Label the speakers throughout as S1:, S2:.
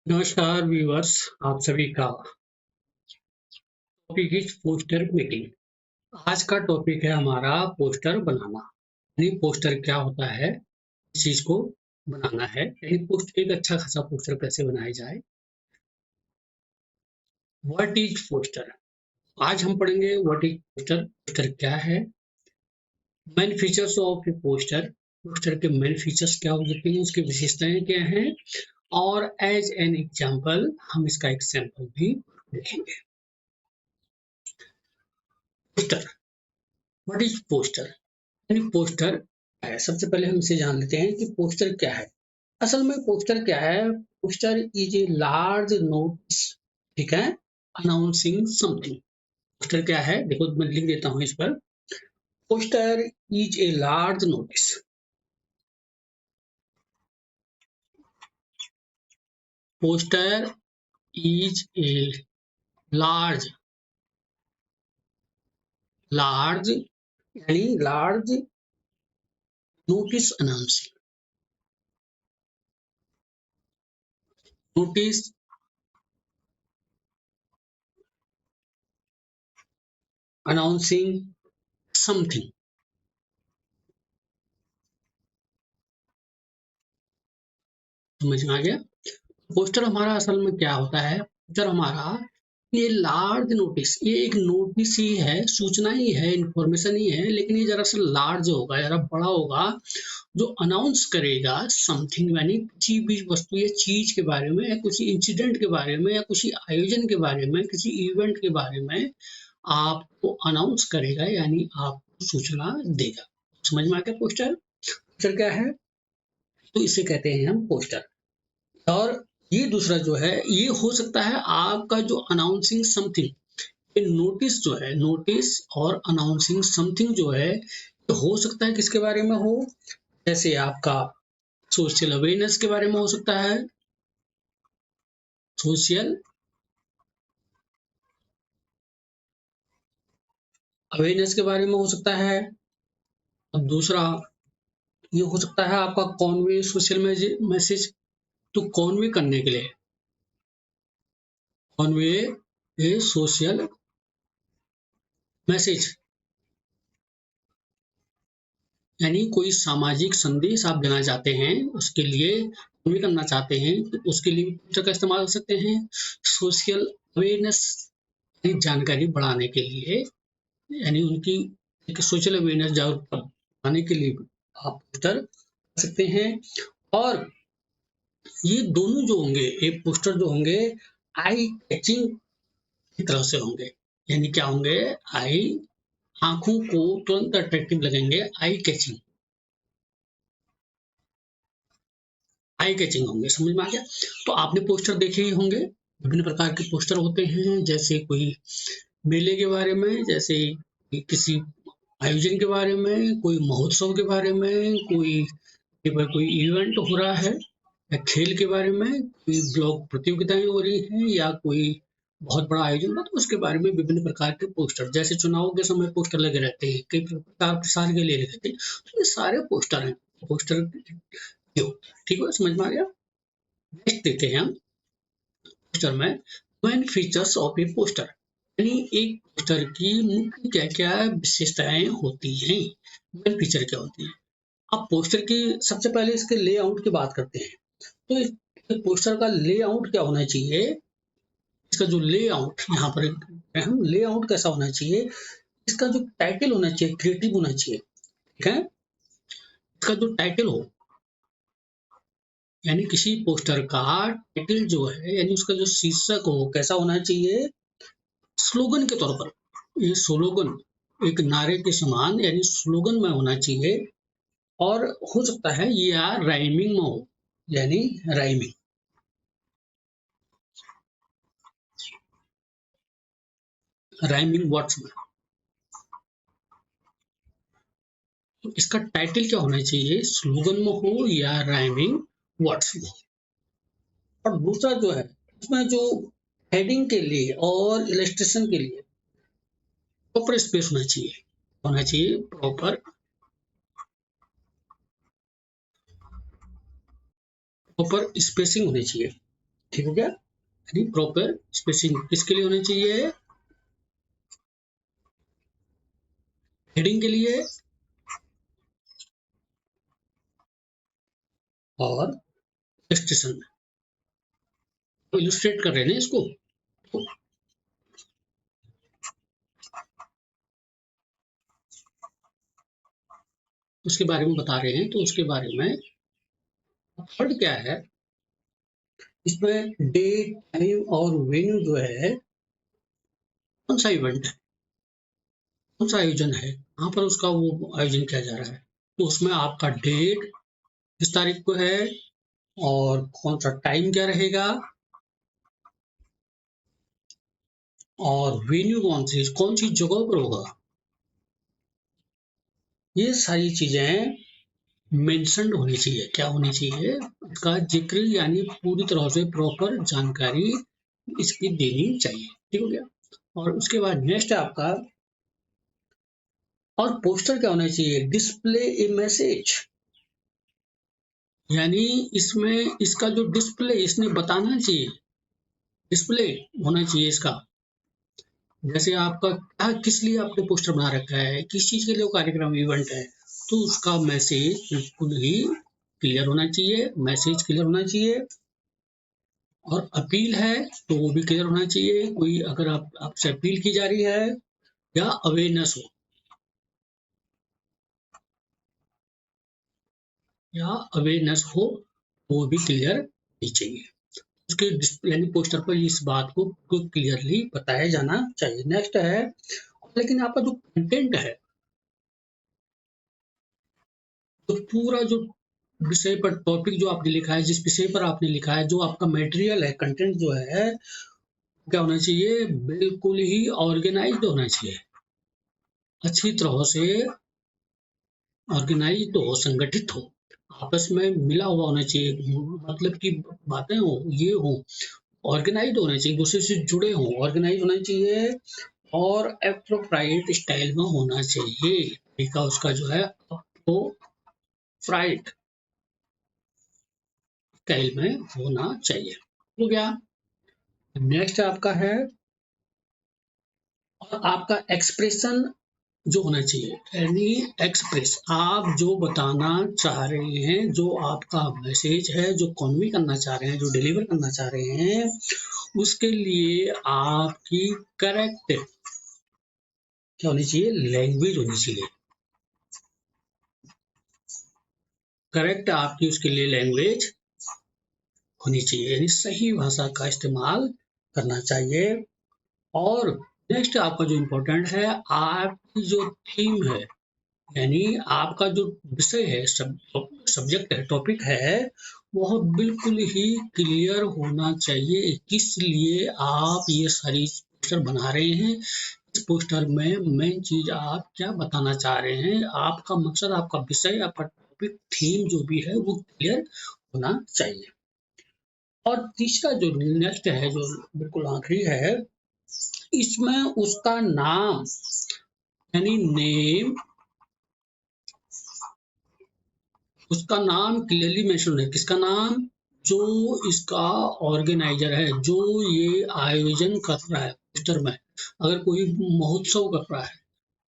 S1: नमस्कार व्यूअर्स, आप सभी का टॉपिक इज पोस्टर मेकिंग। आज का टॉपिक है हमारा पोस्टर बनाना। यानी पोस्टर क्या होता है, इस चीज को बनाना है, यानी पोस्ट एक अच्छा खासा पोस्टर कैसे बनाया जाए। What is poster? आज हम पढ़ेंगे व्हाट इज पोस्टर, पोस्टर क्या है, main features of A poster, poster के मेन फीचर्स क्या हो सकते हैं, उसकी विशेषताएं क्या हैं, और एज एन एग्जाम्पल हम इसका एक सैंपल भी देखेंगे। Poster, what is poster? यानी पोस्टर है। सबसे पहले हम इसे जान लेते हैं कि पोस्टर क्या है। असल में पोस्टर क्या है? Poster is a large notice, ठीक है, अनाउंसिंग समथिंग। पोस्टर क्या है, देखो मैं लिख देता हूं इस पर। Poster is a large notice. Poster is a large, large यानी large notice announcing, notice announcing something. समझ में आ गया? पोस्टर हमारा असल में क्या होता है? पोस्टर हमारा ये लार्ज नोटिस, ये एक नोटिस ही है, सूचना ही है, इंफॉर्मेशन ही है, लेकिन ये जरा सा लार्ज होगा, जरा बड़ा होगा, जो अनाउंस करेगा समथिंग, यानी किसी भी वस्तु या चीज के बारे में, या किसी इंसिडेंट के बारे में, या किसी आयोजन के बारे में, किसी इवेंट के बारे में आपको अनाउंस करेगा, यानी आपको सूचना देगा। समझ में आ गया? पोस्टर, पोस्टर क्या है? तो इसे कहते हैं हम पोस्टर। और ये दूसरा जो है, ये हो सकता है आपका जो अनाउंसिंग समथिंग, ये नोटिस जो है, नोटिस और अनाउंसिंग समथिंग जो है, तो हो सकता है किसके बारे में हो? जैसे आपका सोशल अवेयरनेस के बारे में हो सकता है, सोशल अवेयरनेस के बारे में हो सकता है। और दूसरा ये हो सकता है आपका कॉन्वे सोशल मैसेज, तो कॉन्वे करने के लिए, कॉन्वे ए सोशल मैसेज, यानी कोई सामाजिक संदेश आप देना चाहते हैं, उसके लिए कन्वे करना चाहते हैं, तो उसके लिए पोस्टर का इस्तेमाल कर सकते हैं। सोशल अवेयरनेस जानकारी बढ़ाने के लिए, यानी उनकी एक सोशल अवेयरनेस जागरूकता बढ़ाने के लिए आप पोस्टर कर सकते हैं। और ये दोनों जो होंगे, ये पोस्टर जो होंगे, आई कैचिंग की तरह से होंगे। यानी क्या होंगे? आई, आंखों को तुरंत अट्रैक्टिव लगेंगे, आई कैचिंग, आई कैचिंग होंगे। समझ में आ गया? तो आपने पोस्टर देखे ही होंगे, विभिन्न प्रकार के पोस्टर होते हैं, जैसे कोई मेले के बारे में, जैसे किसी आयोजन के बारे में, कोई महोत्सव के बारे में, कोई इवेंट हो रहा है, या खेल के बारे में, कोई ब्लॉग प्रतियोगिताएं हो रही हैं, या कोई बहुत बड़ा आयोजन हो, तो उसके बारे में विभिन्न प्रकार के पोस्टर, जैसे चुनाव के समय पोस्टर लगे रहते हैं, कई प्रकार प्रसार के लिए रहते हैं, तो ये सारे पोस्टर हैं। पोस्टर क्यों? ठीक है, समझ में आ गया? नेक्स्ट देखते हैं हम पोस्टर में main features of A poster, यानी एक पोस्टर की मुख्य क्या क्या विशेषताएं होती हैं, मेन फीचर क्या होती है। अब पोस्टर की सबसे पहले इसके लेआउट की बात करते हैं। तो इस पोस्टर का लेआउट क्या होना चाहिए? इसका जो लेआउट यहाँ पर हम लेआउट कैसा होना चाहिए? इसका जो टाइटल होना चाहिए क्रिएटिव होना चाहिए, ठीक है। इसका जो टाइटल हो, यानी किसी पोस्टर का टाइटल जो है, यानी उसका जो शीर्षक हो, कैसा होना चाहिए? स्लोगन के तौर पर, ये स्लोगन एक नारे के समान, यानी स्लोगन में होना चाहिए। और हो सकता है ये यार राइमिंग में हो, यानी राइमिंग, राइमिंग वर्ड्स में। तो इसका टाइटल क्या होना चाहिए? स्लोगन में हो या राइमिंग वर्ड्स में। और दूसरा जो है, इसमें जो हेडिंग के लिए और इलस्ट्रेशन के लिए प्रॉपर स्पेस होना चाहिए, होना चाहिए प्रॉपर, प्रॉपर स्पेसिंग होनी चाहिए। ठीक हो गया। यानी प्रॉपर स्पेसिंग किसके लिए होनी चाहिए, हेडिंग के लिए और एक्सटेंशन। तो इलस्ट्रेट कर रहे हैं इसको, तो उसके बारे में बता रहे हैं। तो उसके बारे में थर्ड क्या है, इसमें डेट टाइम और वेन्यू जो है, कौन सा इवेंट है, कौन सा आयोजन है, कहाँ पर उसका वो आयोजन किया जा रहा है। तो उसमें आपका डेट किस तारीख को है और कौन सा टाइम क्या रहेगा और वेन्यू कौन सी जगह पर होगा, ये सारी चीजें मेंशन्ड होनी चाहिए। क्या होनी चाहिए, इसका जिक्र यानी पूरी तरह से प्रॉपर जानकारी इसकी देनी चाहिए। ठीक हो गया। और उसके बाद नेक्स्ट है आपका, और पोस्टर क्या होना चाहिए, डिस्प्ले ए मैसेज, यानी इसमें इसका जो डिस्प्ले इसने बताना चाहिए, डिस्प्ले होना चाहिए इसका। जैसे आपका क्या, किस लिए आपने पोस्टर बना रखा है, किस चीज के लिए वो कार्यक्रम इवेंट है, तो उसका मैसेज बिल्कुल ही क्लियर होना चाहिए, मैसेज क्लियर होना चाहिए। और अपील है तो वो भी क्लियर होना चाहिए, कोई अगर आपसे अपील की जा रही है या अवेयरनेस हो, या अवेयरनेस हो, वो भी क्लियर होनी चाहिए। उसके डिस्प्ले यानी पोस्टर पर इस बात को क्लियरली बताया जाना चाहिए। नेक्स्ट है, लेकिन आपका जो कंटेंट है, तो पूरा जो विषय पर टॉपिक जो आपने लिखा है, जिस विषय पर आपने लिखा है, जो आपका मटेरियल है, कंटेंट जो है, क्या होना चाहिए, बिल्कुल ही ऑर्गेनाइज्ड होना चाहिए, अच्छी तरह से ऑर्गेनाइज्ड हो, संगठित हो, आपस में मिला हुआ होना चाहिए, मतलब की बातें हो, ये हो, ऑर्गेनाइज्ड होना चाहिए, दूसरे से जुड़े हों, ऑर्गेनाइज होना चाहिए और एप्रोप्राइट स्टाइल में होना चाहिए। तरीका उसका जो है अप्रोप्राइट स्टाइल में होना चाहिए। हो गया। नेक्स्ट आपका है, और आपका एक्सप्रेशन जो होना चाहिए, यानी एक्सप्रेस आप जो बताना चाह रहे हैं, जो आपका मैसेज है, जो कन्वे करना चाह रहे हैं, जो डिलीवर करना चाह रहे हैं, उसके लिए आपकी करेक्ट क्या होनी चाहिए, लैंग्वेज होनी चाहिए, करेक्ट आपकी उसके लिए लैंग्वेज होनी चाहिए, यानी सही भाषा का इस्तेमाल करना चाहिए। और नेक्स्ट आपका जो इम्पोर्टेंट है, आपकी जो थीम है, यानी आपका जो विषय है, सब्जेक्ट है, टॉपिक है, वह बिल्कुल ही क्लियर होना चाहिए, किस लिए आप ये सारी पोस्टर बना रहे हैं, इस पोस्टर में मेन चीज आप क्या बताना चाह रहे हैं, आपका मकसद, आपका विषय, आपका टॉपिक, थीम जो भी है वो क्लियर होना चाहिए। और तीसरा जो नेक्स्ट है, जो बिल्कुल आखिरी है, इसमें उसका नाम यानी नेम, उसका नाम क्लियरली मेंशन है, किसका नाम, जो इसका ऑर्गेनाइजर है, जो ये आयोजन कर रहा है पोस्टर में, अगर कोई महोत्सव कर रहा है,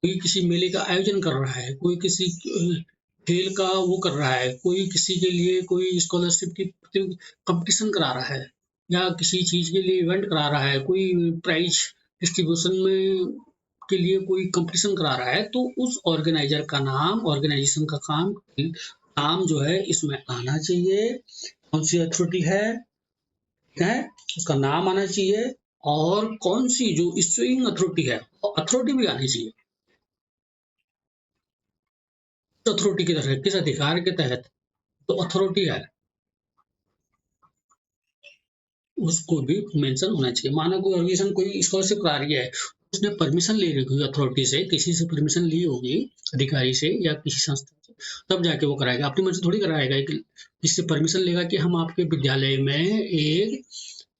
S1: कोई किसी मेले का आयोजन कर रहा है, कोई किसी खेल का वो कर रहा है, कोई किसी के लिए कोई स्कॉलरशिप की कंपटीशन करा रहा है, या किसी चीज के लिए इवेंट करा रहा है, कोई प्राइज डिस्ट्रीब्यूशन में के लिए कोई कंपटीशन करा रहा है, तो उस ऑर्गेनाइजर का नाम, ऑर्गेनाइजेशन का काम जो है इसमें आना चाहिए, कौन सी अथॉरिटी है, उसका नाम आना चाहिए, और कौन सी जो इश्यूइंग अथॉरिटी है, अथॉरिटी भी आनी चाहिए, अथॉरिटी की तरह, किस अधिकार के तहत तो अथॉरिटी है, उसको भी मेंशन होना चाहिए। माना कोई ऑर्गेनाइजेशन कोई स्कॉलरशिप करा रही है, उसने परमिशन ले रखी होगी अथॉरिटी से, किसी से परमिशन ली होगी, अधिकारी से या किसी संस्था से, तब जाके वो कराएगा, अपनी मर्जी थोड़ी कराएगा। किससे परमिशन लेगा कि हम आपके विद्यालय में एक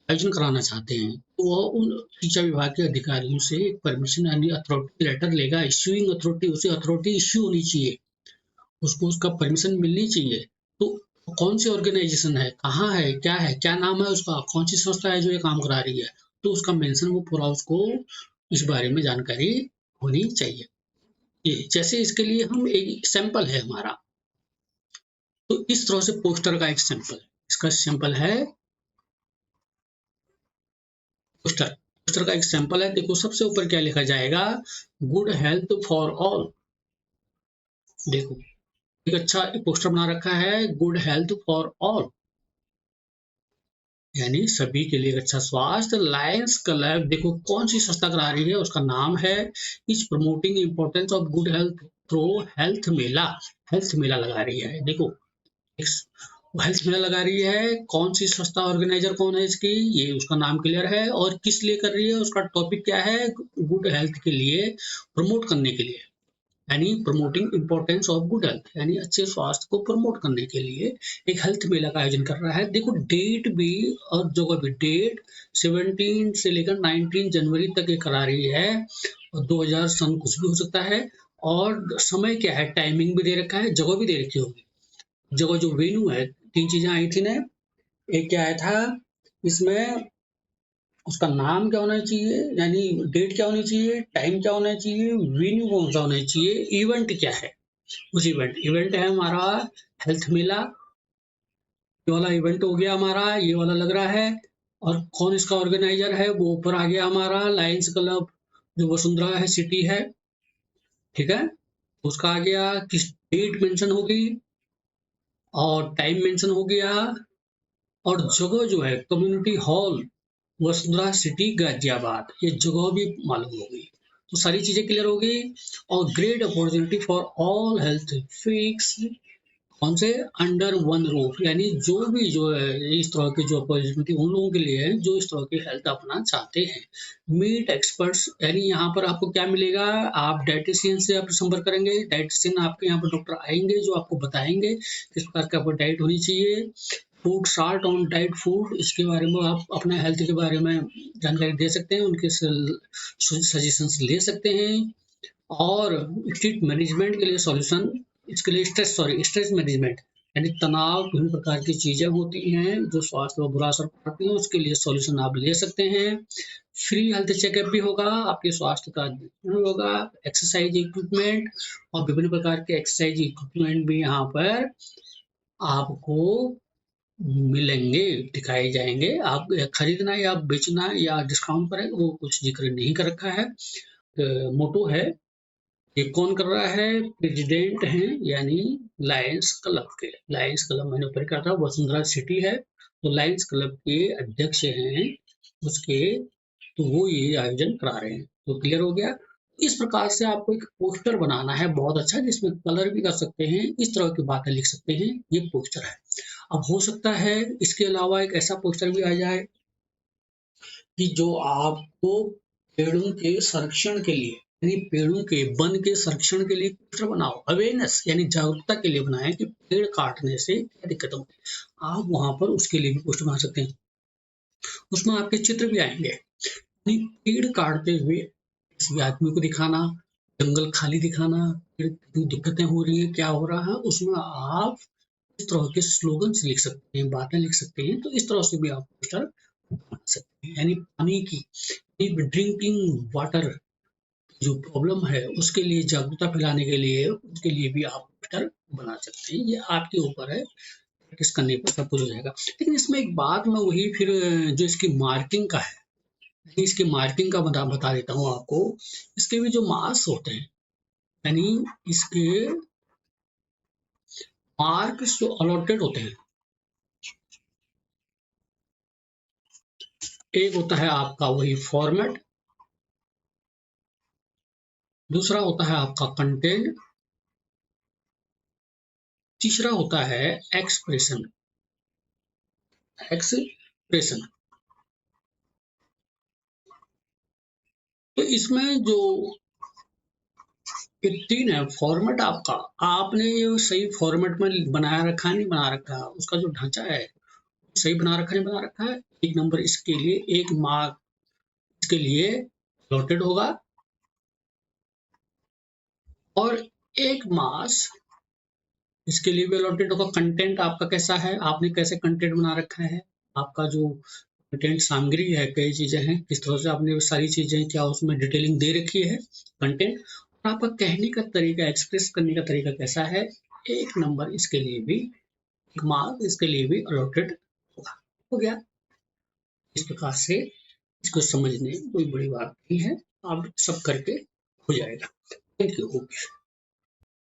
S1: आयोजन कराना चाहते हैं, तो वह उन शिक्षा विभाग के अधिकारियों से एक परमिशन यानी अथॉरिटी लेटर लेगा, इश्यूइंग अथॉरिटी, उसे अथॉरिटी इश्यू होनी चाहिए, उसको उसका परमिशन मिलनी चाहिए। तो कौन सी ऑर्गेनाइजेशन है, कहाँ है, क्या नाम है उसका, कौन सी संस्था है जो ये काम करा रही है, तो उसका मेंशन वो पूरा उसको इस बारे में जानकारी होनी चाहिए। ये जैसे इसके लिए हम एक सैंपल है हमारा, तो इस तरह से पोस्टर का एक सैंपल, इसका सैंपल है पोस्टर। पोस्टर का एक सैंपल है, देखो सबसे ऊपर क्या लिखा जाएगा, गुड हेल्थ फॉर ऑल। देखो एक अच्छा पोस्टर बना रखा है, गुड हेल्थ फॉर ऑल, यानी सभी के लिए अच्छा स्वास्थ्य। लायंस क्लब देखो कौन सी संस्था करा रही है, उसका नाम है is promoting importance of good health through health mela. Health मेला लगा रही है, देखो हेल्थ मेला लगा रही है, कौन सी संस्था, ऑर्गेनाइजर कौन है इसकी, ये उसका नाम क्लियर है, और किस लिए कर रही है, उसका टॉपिक क्या है, गुड हेल्थ के लिए, प्रमोट करने के लिए, यानी promoting importance of good health, यानी अच्छे स्वास्थ्य को प्रमोट करने के लिए एक हेल्थ मेला का आयोजन कर रहा है। देखो डेट भी और जगह भी, डेट 17 से लेकर 19 जनवरी तक ये करा रही है, और 2000 सन कुछ भी हो सकता है, और समय क्या है, टाइमिंग भी दे रखा है, जगह भी दे रखी होगी। जगह जो वेन्यू है, तीन चीजें आई थी ना, एक क्या आया था इसमें, उसका नाम क्या होना चाहिए, यानी डेट क्या होनी चाहिए, टाइम क्या होना चाहिए, वेन्यू कौन सा होना चाहिए, इवेंट क्या है, उस इवेंट है हमारा हेल्थ मेला। ये वाला इवेंट हो गया हमारा, ये वाला लग रहा है, और कौन इसका ऑर्गेनाइजर है वो ऊपर आ गया हमारा, लायंस क्लब जो वसुंधरा है सिटी है, ठीक है, उसका आ गया, किस डेट मेंशन होगी, और टाइम मेंशन हो गया, और जगह जो है community hall Vasundhara city Ghaziabad, ये जगह भी मालूम होगी, तो सारी चीजें क्लियर होगी। और great opportunity for all health fix, कौन से, अंडर वन रूफ, यानी जो भी जो है इस तरह की जो अपॉर्चुनिटी उन लोगों के लिए है जो इस तरह की हेल्थ अपना चाहते हैं। मीट एक्सपर्ट्स, यानी यहाँ पर आपको क्या मिलेगा, आप डाइटिशियन से आप संपर्क करेंगे, डाइटिशियन आपके यहाँ पर डॉक्टर आएंगे जो आपको बताएंगे किस प्रकार का आपको डाइट होनी चाहिए। Food chart on diet food, इसके बारे में आप अपने हेल्थ के बारे में जानकारी दे सकते हैं, उनके सजेशंस ले सकते हैं। और स्ट्रेस मैनेजमेंट के लिए सॉल्यूशन, इसके लिए स्ट्रेस मैनेजमेंट, यानी तनाव, विभिन्न प्रकार की चीजें होती हैं जो स्वास्थ्य पर बुरा असर पड़ती है, उसके लिए सॉल्यूशन आप ले सकते हैं। फ्री हेल्थ चेकअप भी होगा, आपके स्वास्थ्य का अध्ययन होगा, एक्सरसाइज इक्विपमेंट, और विभिन्न प्रकार के एक्सरसाइज इक्विपमेंट भी यहाँ पर आपको मिलेंगे, दिखाए जाएंगे। आप खरीदना या बेचना या डिस्काउंट पर है वो कुछ जिक्र नहीं कर रखा है। मोटो है, ये कौन कर रहा है, प्रेसिडेंट हैं यानी लायंस क्लब के, लायंस क्लब मैंने ऊपर कहा था वसुंधरा सिटी है, तो लायंस क्लब के अध्यक्ष हैं उसके, तो वो ये आयोजन करा रहे हैं, तो क्लियर हो गया। इस प्रकार से आपको एक पोस्टर बनाना है बहुत अच्छा, जिसमें कलर भी कर सकते हैं, इस तरह की बातें लिख सकते हैं, ये पोस्टर है। अब हो सकता है इसके अलावा एक ऐसा पोस्टर भी आ जाए कि जो आपको पेड़ों के संरक्षण के लिए, यानी पेड़ों के वन के संरक्षण के लिए पोस्टर बनाओ, अवेयरनेस यानी जागरूकता के लिए बनाए कि पेड़ काटने से क्या दिक्कत होती है, आप वहां पर उसके लिए भी पोस्टर बना सकते हैं। उसमें आपके चित्र भी आएंगे, यानी पेड़ काटते हुए किसी आदमी को दिखाना, जंगल खाली दिखाना, पेड़ की दिक्कतें हो रही है, क्या हो रहा है, उसमें आप इस तरह के स्लोगन्स लिख सकते हैं, बातें लिख सकते हैं, तो इस तरह से भी आप पोस्टर बना सकते हैं। यानी पानी की, ड्रिंकिंग वाटर जो प्रॉब्लम है उसके लिए जागरूकता फैलाने के लिए, उसके लिए भी आप पोस्टर बना सकते हैं, ये आपके ऊपर है, प्रैक्टिस करने पर सब कुछ हो जाएगा। लेकिन इसमें एक बात मैं वही फिर जो इसकी मार्किंग का है, इसकी मार्किंग का बता देता हूँ आपको। इसके भी जो मार्क्स होते हैं, यानी इसके मार्क्स जो अलॉटेड होते हैं, एक होता है आपका वही फॉर्मेट, दूसरा होता है आपका कंटेंट, तीसरा होता है एक्सप्रेशन, एक्सप्रेशन। तो इसमें जो ये तीन है फॉर्मेट आपका, आपने ये सही फॉर्मेट में बनाया रखा है नहीं बना रखा है, उसका जो ढांचा है सही बना रखा नहीं बना रखा है, एक नंबर इसके लिए, एक मार्क इसके लिए अलॉटेड होगा, और एक मार्क्स इसके लिए भी अलॉटेड होगा। कंटेंट आपका कैसा है, आपने कैसे कंटेंट बना रखा है, आपका जो कंटेंट सामग्री है, कई चीजें हैं, किस तरह से आपने वो सारी चीजें क्या उसमें डिटेलिंग दे रखी है कंटेंट, और आपका कहने का तरीका, एक्सप्रेस करने का तरीका कैसा है, एक नंबर इसके लिए भी, एक मार्क इसके लिए भी अलॉटेड होगा। हो गया। इस प्रकार से इसको समझने कोई बड़ी बात नहीं है, आप सब करके हो जाएगा। Thank you.